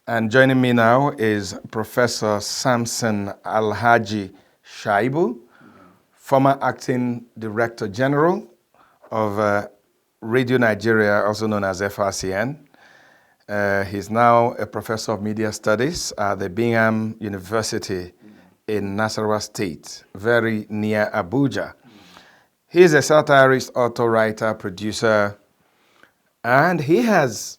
And joining me now is Professor Samson Alhaji Shaibu, former acting Director General of Radio Nigeria, also known as FRCN. He's now a Professor of Media Studies at the Bingham University in Nasarawa State, very near Abuja. He's a satirist, author, writer, producer, and he has,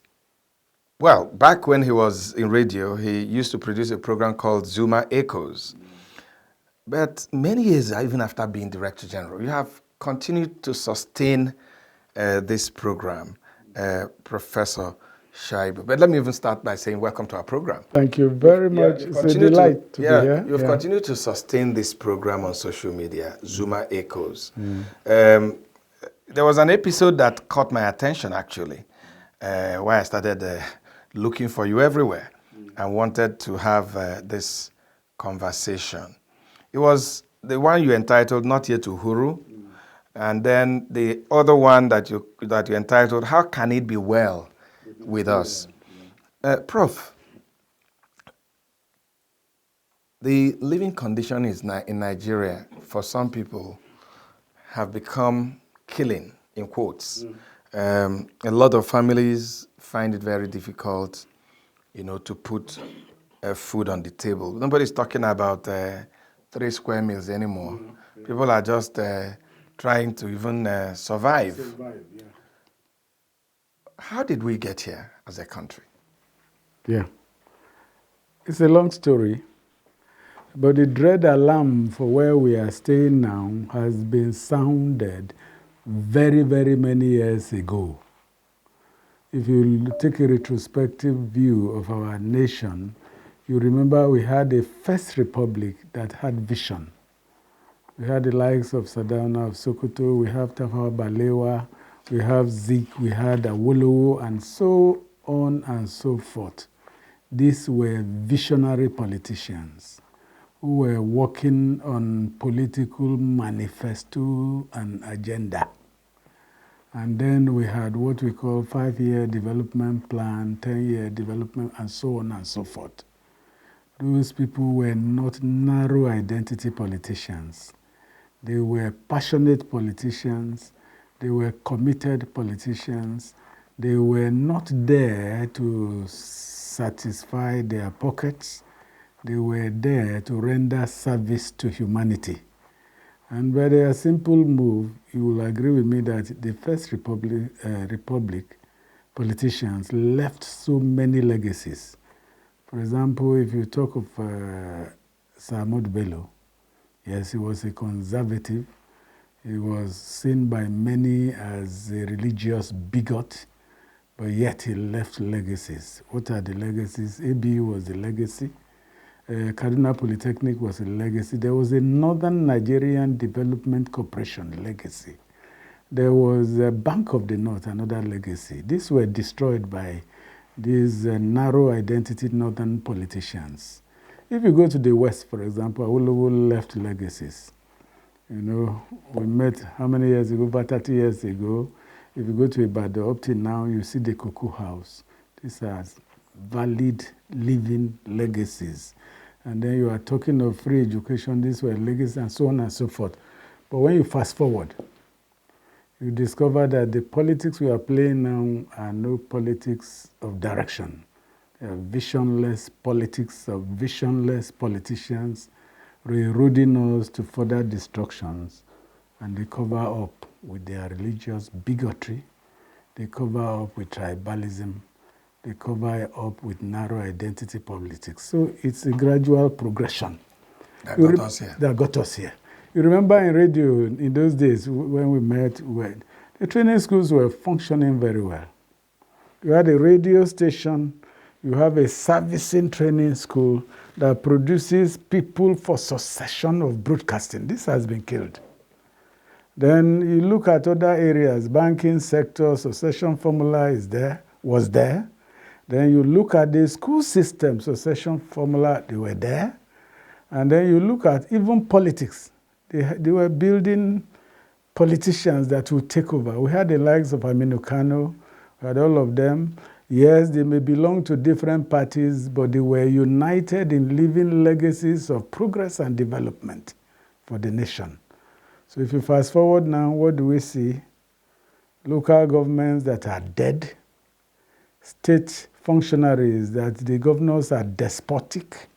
well, back when he was in radio, he used to produce a program called Zuma Echoes. But many years, even after being Director General, you have continued to sustain this program, Professor Shaibu. But let me even start by saying welcome to our program. Thank you very much. It's a delight to be here. You've continued to sustain this program on social media, Zuma Echoes. There was an episode that caught my attention, actually, where I started looking for you everywhere and wanted to have this conversation. It was the one you entitled Not Yet Uhuru, and then the other one that you entitled How Can It Be Well with Us? Prof, the living condition in Nigeria for some people have become killing, in quotes. A lot of families find it very difficult, to put food on the table. Nobody's talking about 3 square meals anymore. People are just trying to even survive. How did we get here as a country? Yeah. It's a long story, but the dread alarm for where we are staying now has been sounded very, very many years ago. If you take a retrospective view of our nation, you remember we had a first republic that had vision. We had the likes of Sardauna of Sokoto, we have Tafawa Balewa, we have Zik, we had Awolowo, and so on and so forth. These were visionary politicians who were working on political manifesto and agenda. And then we had what we call 5-year development plan, 10-year development, and so on and so forth. Those people were not narrow identity politicians. They were passionate politicians. They were committed politicians. They were not there to satisfy their pockets. They were there to render service to humanity. And by their simple move, you will agree with me that the first republic politicians left so many legacies. For example, if you talk of Sir Ahmadu Bello, yes, he was a conservative. He was seen by many as a religious bigot, but yet he left legacies. What are the legacies? ABU was the legacy. Kaduna Polytechnic was a legacy. There was a Northern Nigerian Development Corporation legacy. There was a Bank of the North, another legacy. These were destroyed by these narrow identity Northern politicians. If you go to the West, for example, Awolowo left legacies. We met how many years ago? About 30 years ago. If you go to Ibadan up till now, you see the Cocoa House. These are valid living legacies. And then you are talking of free education, these were legacies, and so on and so forth. But when you fast forward, you discover that the politics we are playing now are no politics of direction. They are visionless politics of visionless politicians eroding us to further destructions. And they cover up with their religious bigotry. They cover up with tribalism. They cover up with narrow identity politics. So it's a gradual progression. That got us here. That got us here. You remember in radio, in those days when we met, the training schools were functioning very well. You had a radio station, you have a servicing training school that produces people for succession of broadcasting. This has been killed. Then you look at other areas, banking sector, succession formula was there. Then you look at the school system, succession formula, they were there. And then you look at even politics. They were building politicians that would take over. We had the likes of Aminu Kano, we had all of them. Yes, they may belong to different parties, but they were united in leaving legacies of progress and development for the nation. So if you fast forward now, what do we see? Local governments that are dead, state functionaries that the governors are despotic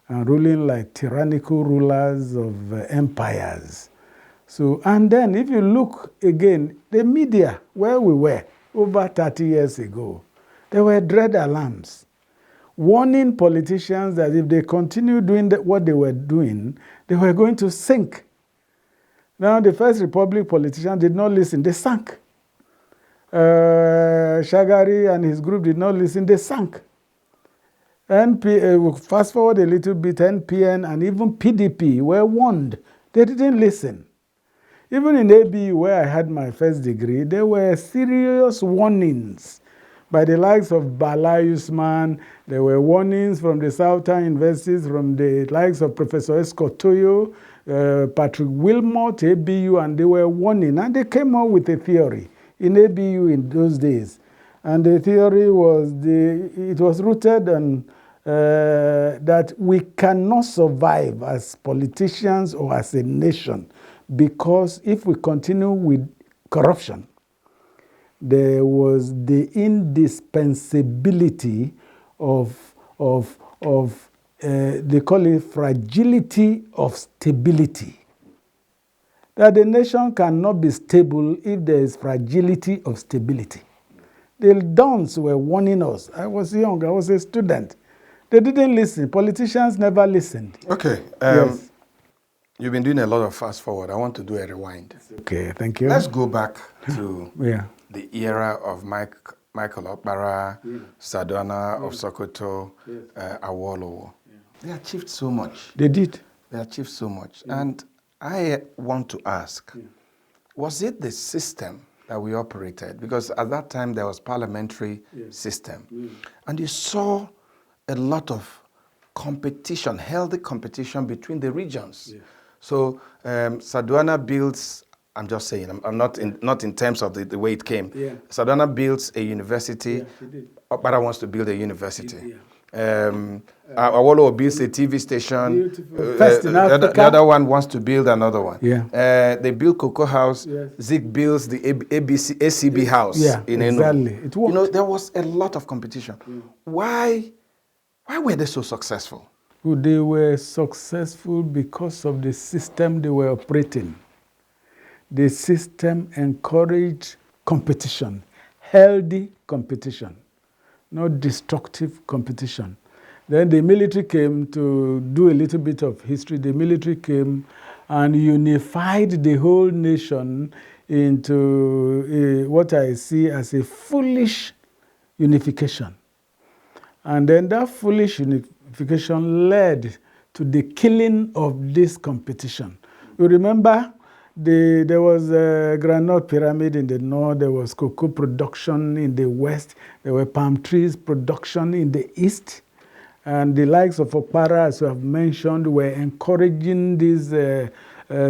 and ruling like tyrannical rulers of empires. So, and then if you look again, the media, where we were over 30 years ago, there were dread alarms warning politicians that if they continue doing what they were doing, they were going to sink. Now, the First Republic politicians did not listen, they sank. Shagari and his group did not listen, they sank. Fast forward a little bit, NPN and even PDP were warned. They didn't listen. Even in ABU, where I had my first degree, there were serious warnings by the likes of Bala Usman. There were warnings from the Southern universities, from the likes of Professor Escotoyo, Patrick Wilmot, ABU, and they were warning. And they came up with a theory in ABU in those days. And the theory was, it was rooted on that we cannot survive as politicians or as a nation, because if we continue with corruption, there was the indispensability of they call it fragility of stability. That the nation cannot be stable if there is fragility of stability. The Dons were warning us. I was young, I was a student. They didn't listen. Politicians never listened. Okay. Yes. You've been doing a lot of fast forward. I want to do a rewind. Okay, thank you. Let's go back to Yeah. the era of Michael Okpara, Sardauna of Sokoto, Awolowo. They achieved so much. They did. They achieved so much. And I want to ask, was it the system that we operated? Because at that time there was parliamentary system. And you saw a lot of competition, healthy competition between the regions. So Sardauna builds, I'm just saying, I'm not in terms of the way it came. Sardauna builds a university. Okpara wants to build a university. Awolowo builds a TV station. First in Africa. The other one wants to build another one. Yeah. They build Cocoa House. Zeke builds the ACB House in Enugu. Exactly. It worked. You know, there was a lot of competition. Why were they so successful? Well, they were successful because of the system they were operating. The system encouraged competition, healthy competition, not destructive competition. Then the military came to do a little bit of history. The military came and unified the whole nation into what I see as a foolish unification. And then that foolish unification led to the killing of this competition. You remember, there was a granite pyramid in the north, there was cocoa production in the west, there were palm trees production in the east, and the likes of Okpara, as you have mentioned, were encouraging this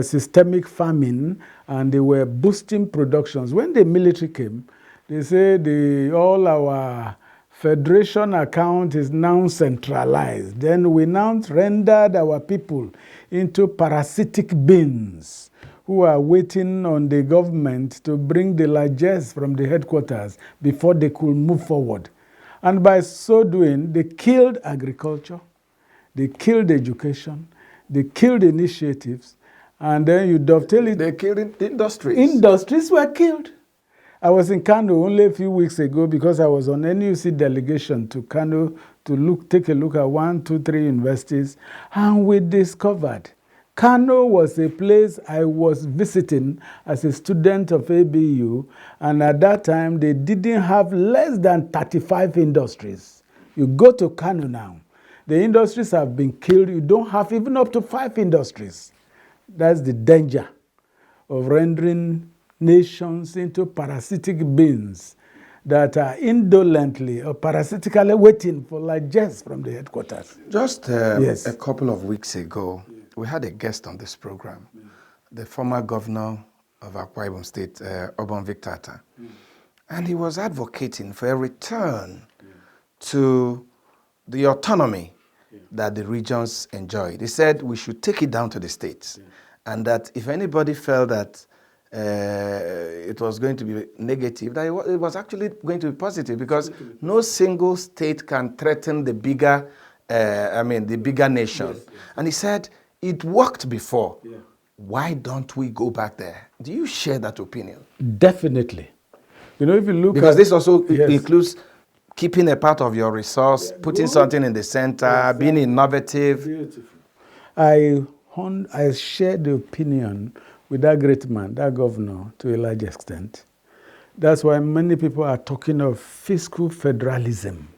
systemic farming, and they were boosting productions. When the military came, they said all our federation account is now centralized. Then we now rendered our people into parasitic beings who are waiting on the government to bring the largesse from the headquarters before they could move forward. And by so doing, they killed agriculture, they killed education, they killed initiatives, and then you dovetail it. They killed industries. Industries were killed. I was in Kano only a few weeks ago because I was on NUC delegation to Kano to take a look at 1, 2, 3 universities, and we discovered Kano was a place I was visiting as a student of ABU, and at that time they didn't have less than 35 industries. You go to Kano now, the industries have been killed. You don't have even up to 5 industries. That's the danger of rendering nations into parasitic beings that are indolently or parasitically waiting for largesse from the headquarters. Just a couple of weeks ago, we had a guest on this program, the former governor of Akwa Ibom State, Obon Victor. And he was advocating for a return to the autonomy that the regions enjoyed. He said we should take it down to the states, and that if anybody felt that it was going to be negative, that it was actually going to be positive, because no single state can threaten the bigger, the bigger nation. Yes. And he said it worked before. Yeah. Why don't we go back there? Do you share that opinion? Definitely. You know, if you look because this also includes keeping a part of your resource, putting something in the center, being innovative. Beautiful. I share the opinion with that great man, that governor, to a large extent. That's why many people are talking of fiscal federalism.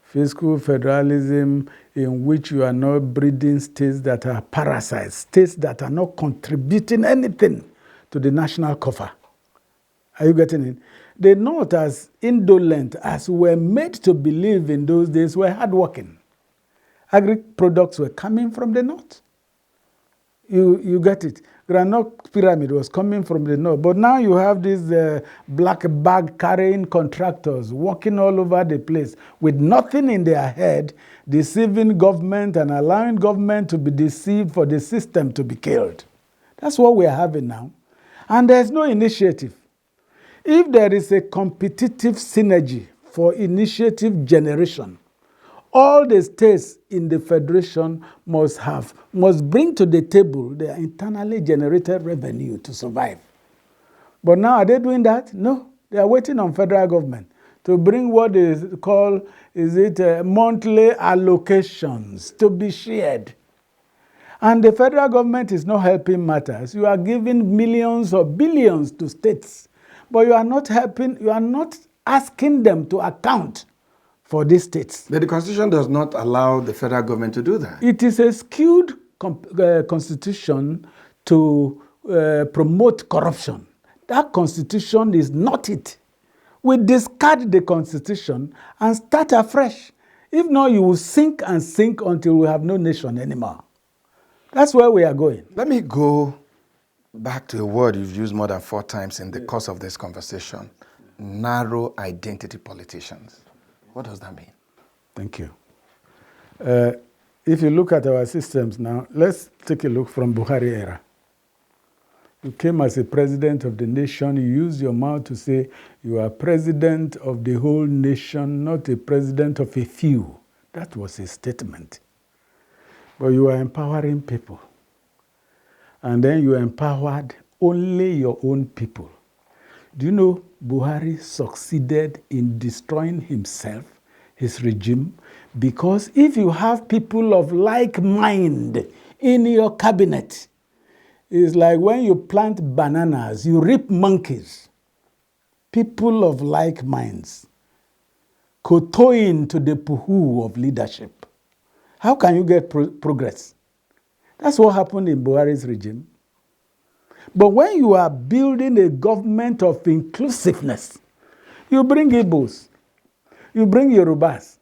Fiscal federalism in which you are not breeding states that are parasites, states that are not contributing anything to the national coffer. Are you getting it? They're not as indolent as we're made to believe in those days. We're hardworking. Agri products were coming from the north. You get it. Granite pyramid was coming from the north. But now you have these black bag carrying contractors walking all over the place with nothing in their head, deceiving government and allowing government to be deceived for the system to be killed. That's what we're having now. And there's no initiative. If there is a competitive synergy for initiative generation, all the states in the federation must bring to the table their internally generated revenue to survive. But now, are they doing that? No. They are waiting on federal government to bring what is called, monthly allocations to be shared. And the federal government is not helping matters. You are giving millions or billions to states, but you are not helping, you are not asking them to account for these states. But the Constitution does not allow the federal government to do that. It is a skewed constitution to promote corruption. That constitution is not it. We discard the constitution and start afresh. If not, you will sink and sink until we have no nation anymore. That's where we are going. Let me go back to a word you've used more than 4 times in the course of this conversation. Narrow identity politicians. What does that mean? Thank you. If you look at our systems now, let's take a look from Buhari era. You came as a president of the nation. You used your mouth to say you are president of the whole nation, not a president of a few. That was a statement. But you are empowering people. And then you empowered only your own people. Do you know Buhari succeeded in destroying himself, his regime, because if you have people of like mind in your cabinet, it's like when you plant bananas, you reap monkeys. People of like minds, kowtowing to the puhu of leadership. How can you get progress? That's what happened in Buhari's regime. But when you are building a government of inclusiveness, you bring Igbos, you bring Yorubas,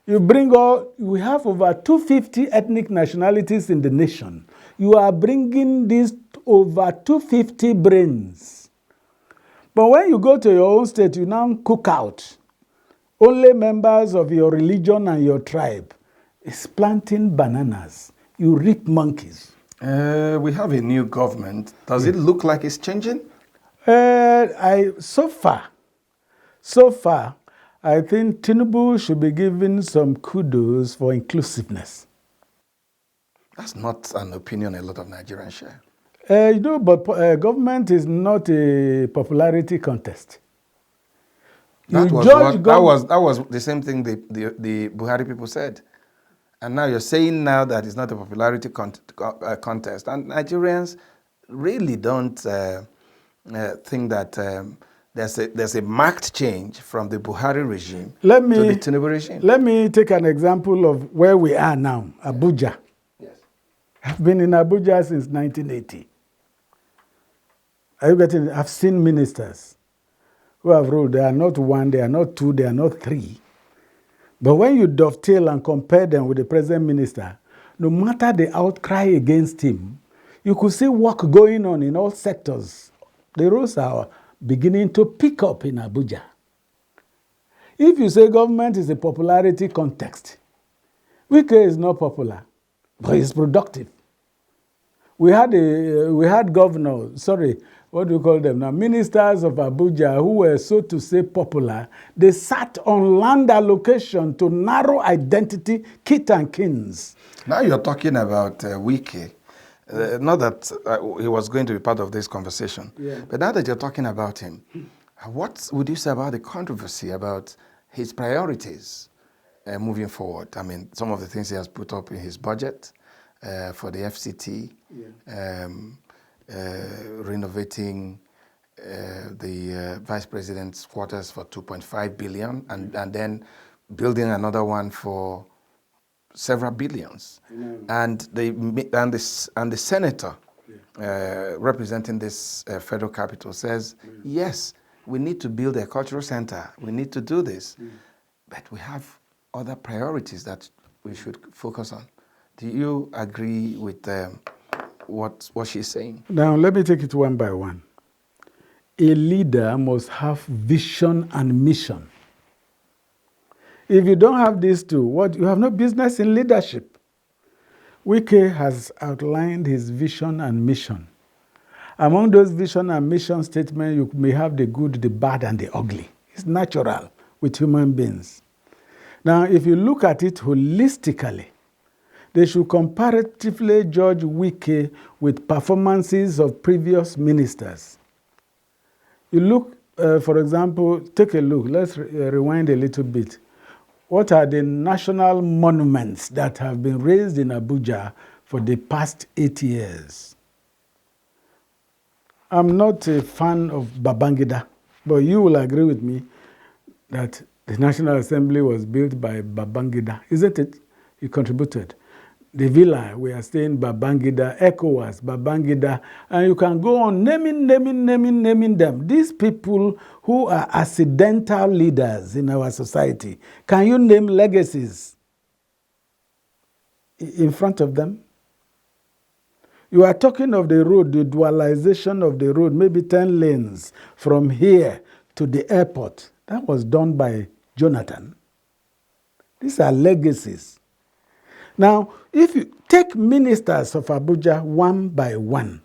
we have over 250 ethnic nationalities in the nation. You are bringing these over 250 brains. But when you go to your own state, you now cook out only members of your religion and your tribe. It's planting bananas. You reap monkeys. We have a new government. Does it look like it's changing? So far, I think Tinubu should be given some kudos for inclusiveness. That's not an opinion a lot of Nigerians share. But government is not a popularity contest. That was the same thing the Buhari people said. And now you're saying now that it's not a popularity contest. And Nigerians really don't think that there's a marked change from the Buhari regime to the Tinubu regime. Let me take an example of where we are now, Abuja. Yes. I've been in Abuja since 1980. Are you getting it? I've seen ministers who have ruled. They are not 1, they are not 2, they are not 3. But when you dovetail and compare them with the present minister, no matter the outcry against him, you could see work going on in all sectors. The roads are beginning to pick up in Abuja. If you say government is a popularity context, Wike is not popular, but he's productive. We had governors, what do you call them now? Ministers of Abuja who were, so to say, popular. They sat on land allocation to narrow identity, kit and kins. Now you're talking about Wike. Not that he was going to be part of this conversation, but now that you're talking about him, what would you say about the controversy about his priorities moving forward? I mean, some of the things he has put up in his budget for the FCT, renovating the vice president's quarters for 2.5 billion, and then building another one for several billions, and the senator representing this federal capital says, yes, we need to build a cultural center. We need to do this, but we have other priorities that we should focus on. Do you agree with what she's saying? Now, let me take it one by one. A leader must have vision and mission. If you don't have these two, you have no business in leadership. Wike has outlined his vision and mission. Among those vision and mission statements, you may have the good, the bad, and the ugly. It's natural with human beings. Now, if you look at it holistically, they should comparatively judge Wike with performances of previous ministers. You look, for example, take a look. Let's rewind a little bit. What are the national monuments that have been raised in Abuja for the past 8 years? I'm not a fan of Babangida, but you will agree with me that the National Assembly was built by Babangida, isn't it? He contributed. The villa, we are staying Babangida, ECOWAS, Babangida, and you can go on naming them. These people who are accidental leaders in our society, can you name legacies in front of them? You are talking of the road, the dualization of the road, maybe 10 lanes from here to the airport. That was done by Jonathan. These are legacies. Now, if you take ministers of Abuja one by one,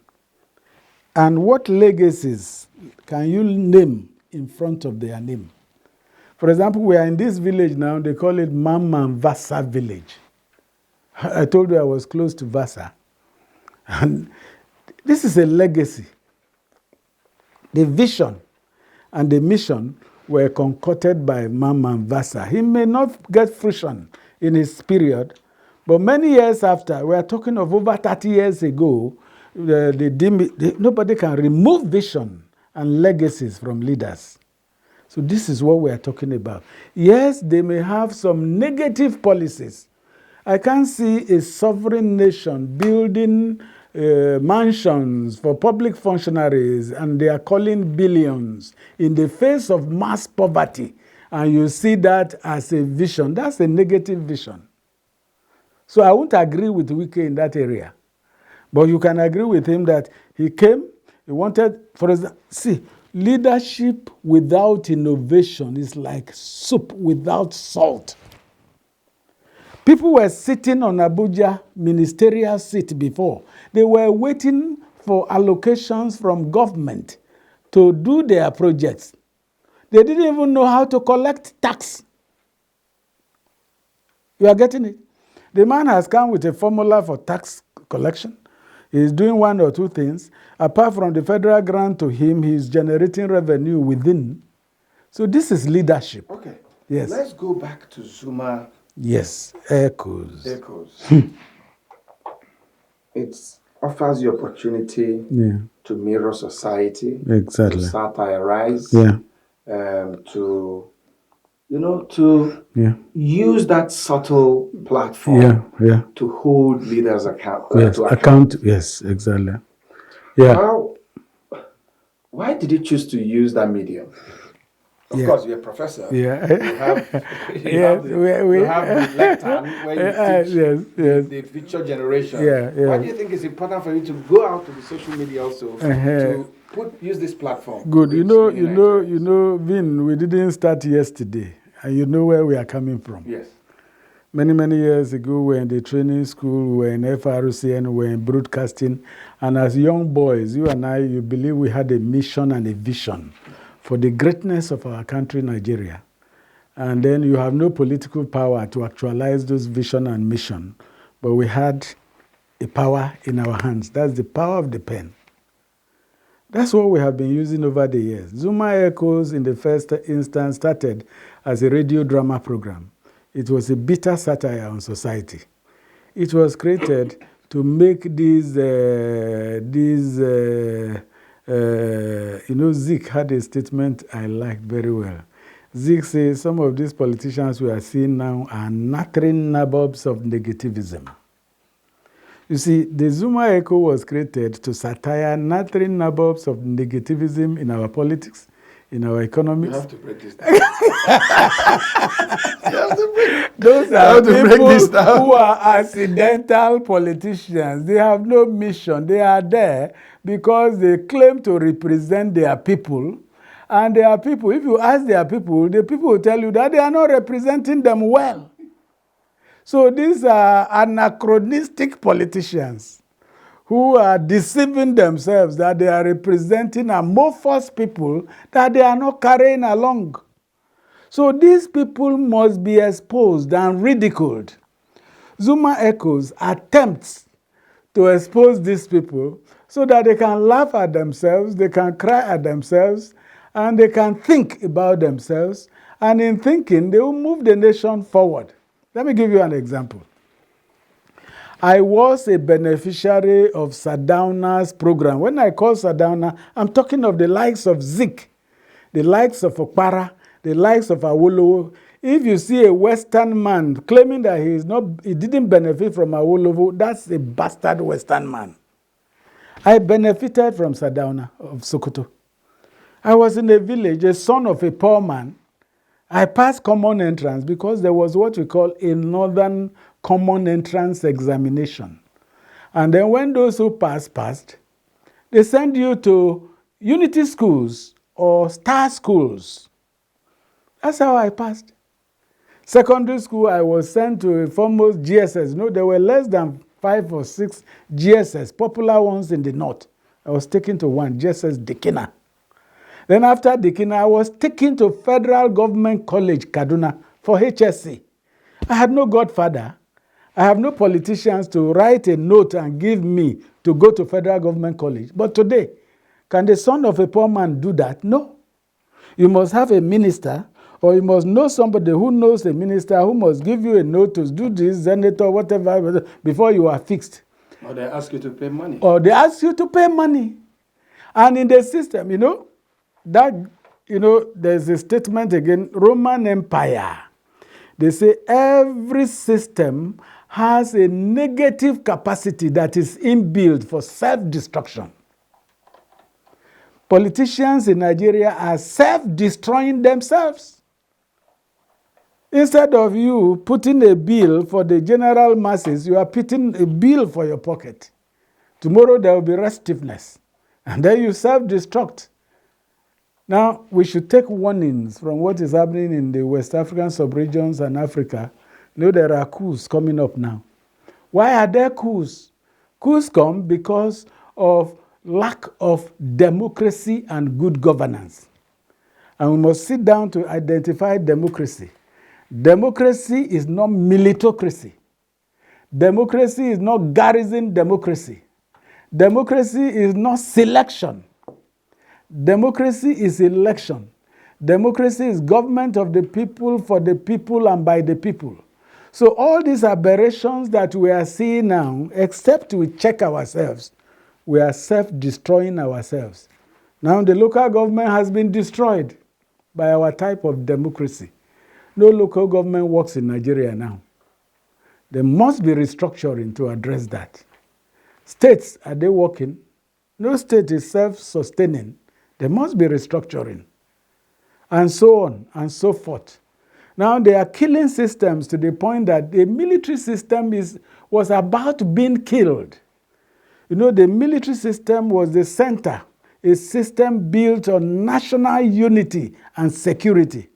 and what legacies can you name in front of their name? For example, we are in this village now, they call it Mamman Vasa village. I told you I was close to Vasa. And this is a legacy. The vision and the mission were concocted by Mamman Vasa. He may not get fruition in his period, but many years after, we are talking of over 30 years ago, nobody can remove vision and legacies from leaders. So this is what we are talking about. Yes, they may have some negative policies. I can't see a sovereign nation building mansions for public functionaries, and they are calling billions in the face of mass poverty, and you see that as a vision. That's a negative vision. So I won't agree with Wike in that area. But you can agree with him that he came, he wanted, for example, see, leadership without innovation is like soup without salt. People were sitting on Abuja ministerial seat before. They were waiting for allocations from government to do their projects. They didn't even know how to collect tax. You are getting it? The man has come with a formula for tax collection. He's doing one or two things. Apart from the federal grant to him, he's generating revenue within. So this is leadership. Okay. Yes. Let's go back to Zuma. Yes, echoes. It offers the opportunity to mirror society, exactly, to satirize, to use that subtle platform to hold leaders account. Yes, exactly. Yeah. Why did you choose to use that medium? Of course, you're a professor. Yeah. You have the lectern where you teach the future generation. Why do you think it's important for you to go out to the social media also to use this platform. Good. You know, Vin, we didn't start yesterday, and you know where we are coming from. Yes. Many, many years ago, we were in the training school, we were in FRCN, we were in broadcasting, and as young boys, you and I, you believe we had a mission and a vision for the greatness of our country, Nigeria. And then you have no political power to actualize those vision and mission, but we had a power in our hands. That's the power of the pen. That's what we have been using over the years. Zuma Echoes, in the first instance, started as a radio drama program. It was a bitter satire on society. It was created to make these Zeke had a statement I like very well. Zeke says some of these politicians we are seeing now are nattering nabobs of negativism. You see, the Zuma Echo was created to satire nattering nabobs of negativism in our politics, in our economics. You have to break this down. Those are people who are accidental politicians. They have no mission. They are there because they claim to represent their people. And their people, if you ask their people, the people will tell you that they are not representing them well. So these are anachronistic politicians who are deceiving themselves that they are representing amorphous people that they are not carrying along. So these people must be exposed and ridiculed. Zuma Echoes attempts to expose these people so that they can laugh at themselves, they can cry at themselves, and they can think about themselves. And in thinking, they will move the nation forward. Let me give you an example. I was a beneficiary of Sardauna's program. When I call Sardauna, I'm talking of the likes of Zik, the likes of Okpara, the likes of Awolowo. If you see a Western man claiming that he didn't benefit from Awolowo, that's a bastard Western man. I benefited from Sardauna of Sokoto. I was in a village, a son of a poor man. I passed common entrance because there was what we call a northern common entrance examination. And then when those who passed, they send you to unity schools or star schools. That's how I passed. Secondary school, I was sent to a foremost GSS. No, there were less than 5 or 6 GSS, popular ones in the north. I was taken to one, GSS Dikina. Then after Dikina, I was taken to Federal Government College, Kaduna, for HSC. I had no godfather. I have no politicians to write a note and give me to go to Federal Government College. But today, can the son of a poor man do that? No. You must have a minister, or you must know somebody who knows a minister who must give you a note to do this, senator, whatever, before you are fixed. Or they ask you to pay money. And in the system, there's a statement again, Roman Empire. They say every system has a negative capacity that is inbuilt for self-destruction. Politicians in Nigeria are self-destroying themselves. Instead of you putting a bill for the general masses, you are putting a bill for your pocket. Tomorrow there will be restiveness, and then you self-destruct. Now, we should take warnings from what is happening in the West African sub-regions and Africa. There are coups coming up now. Why are there coups? Coups come because of lack of democracy and good governance. And we must sit down to identify democracy. Democracy is not militocracy. Democracy is not garrison democracy. Democracy is not selection. Democracy is election. Democracy is government of the people, for the people, and by the people. So all these aberrations that we are seeing now, except we check ourselves, we are self-destroying ourselves. Now the local government has been destroyed by our type of democracy. No local government works in Nigeria now. There must be restructuring to address that. States, are they working? No state is self-sustaining. There must be restructuring. And so on and so forth. Now they are killing systems to the point that the military system was about being killed. The military system was the center. a system built on national unity and security.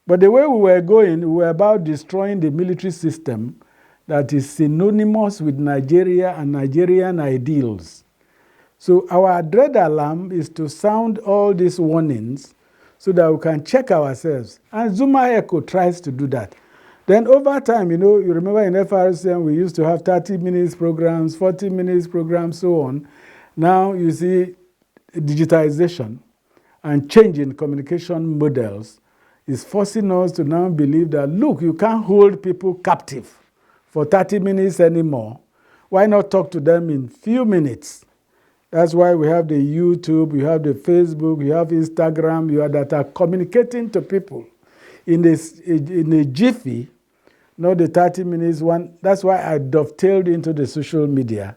But the way we were going, we were about destroying the military system that is synonymous with Nigeria and Nigerian ideals. So our dread alarm is to sound all these warnings so that we can check ourselves. And Zuma Echo tries to do that. Then over time, you remember in FRCM, we used to have 30 minutes programs, 40 minutes programs, so on. Now you see digitization and change in communication models is forcing us to now believe that, look, you can't hold people captive for 30 minutes anymore. Why not talk to them in few minutes? That's why we have the YouTube, we have the Facebook, we have Instagram, that are communicating to people in a jiffy, not the 30 minutes one. That's why I dovetailed into the social media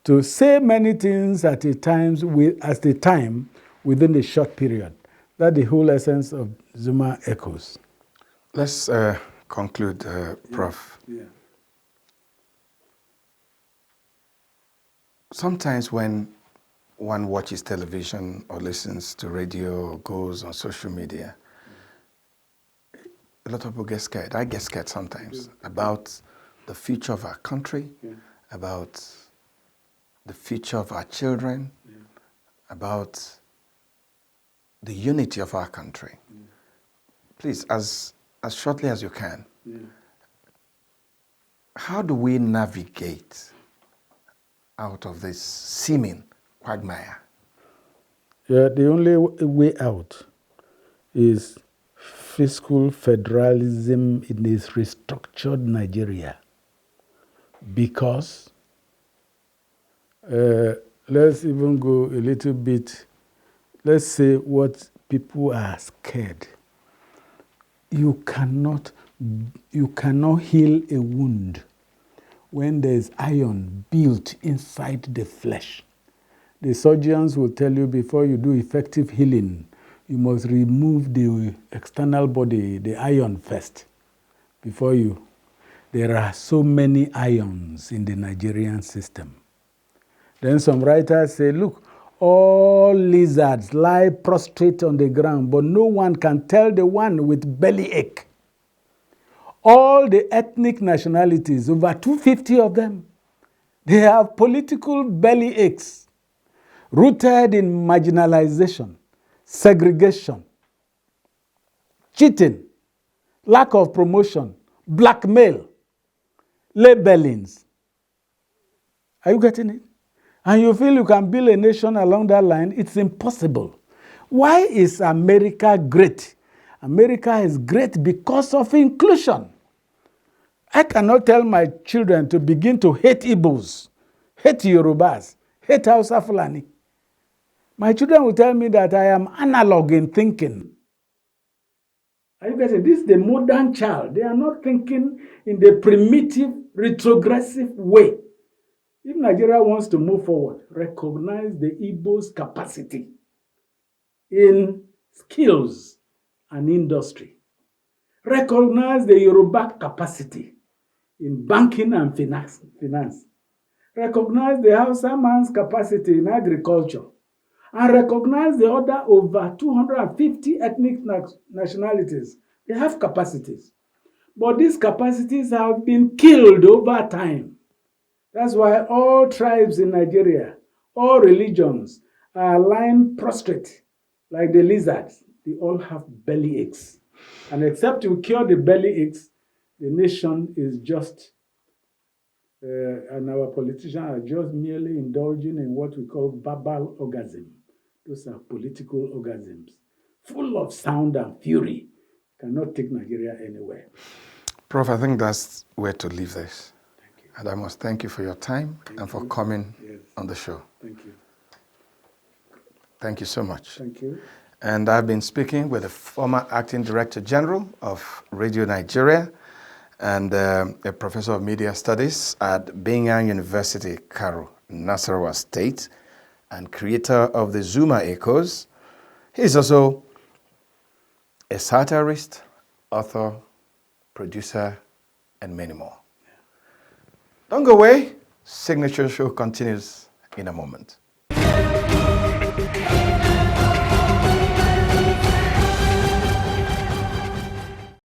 to say many things at a time within a short period. That's the whole essence of Zuma Echoes. Let's conclude, Prof. Yeah. Sometimes when one watches television or listens to radio or goes on social media, a lot of people get scared. I get scared sometimes about the future of our country, about the future of our children, about the unity of our country. Please, as shortly as you can, how do we navigate out of this seeming quagmire? Yeah, the only way out is fiscal federalism in this restructured Nigeria. Because, let's even go a little bit, let's say what people are scared. You cannot heal a wound when there's iron built inside the flesh. The surgeons will tell you before you do effective healing, you must remove the external body, the iron first, before you. There are so many ions in the Nigerian system. Then some writers say, look, all lizards lie prostrate on the ground, but no one can tell the one with bellyache. All the ethnic nationalities, over 250 of them, they have political bellyaches rooted in marginalization, segregation, cheating, lack of promotion, blackmail, labelings. Are you getting it? And you feel you can build a nation along that line? It's impossible. Why is America great? America is great because of inclusion. I cannot tell my children to begin to hate Igbos, hate Yorubas, hate Hausa Fulani. My children will tell me that I am analog in thinking. Are you getting this? Is the modern child. They are not thinking in the primitive, retrogressive way. If Nigeria wants to move forward, recognize the Igbo's capacity in skills and industry. Recognize the Yoruba capacity in banking and finance. Recognize the Hausa man's capacity in agriculture. And recognize the other over 250 ethnic nationalities. They have capacities. But these capacities have been killed over time. That's why all tribes in Nigeria, all religions are lying prostrate like the lizards. They all have belly aches. And except you cure the belly aches, the nation is just, and our politicians are just merely indulging in what we call verbal orgasm. Those are political orgasms, full of sound and fury. Cannot take Nigeria anywhere. Prof, I think that's where to leave this. And I must thank you for your time and for coming on the show. Thank you. Thank you so much. Thank you. And I've been speaking with the former Acting Director General of Radio Nigeria and a Professor of Media Studies at Bingham University, Karo, Nasarawa State, and creator of the Zuma Echoes. He's also a satirist, author, producer, and many more. Don't go away. Signature Show continues in a moment.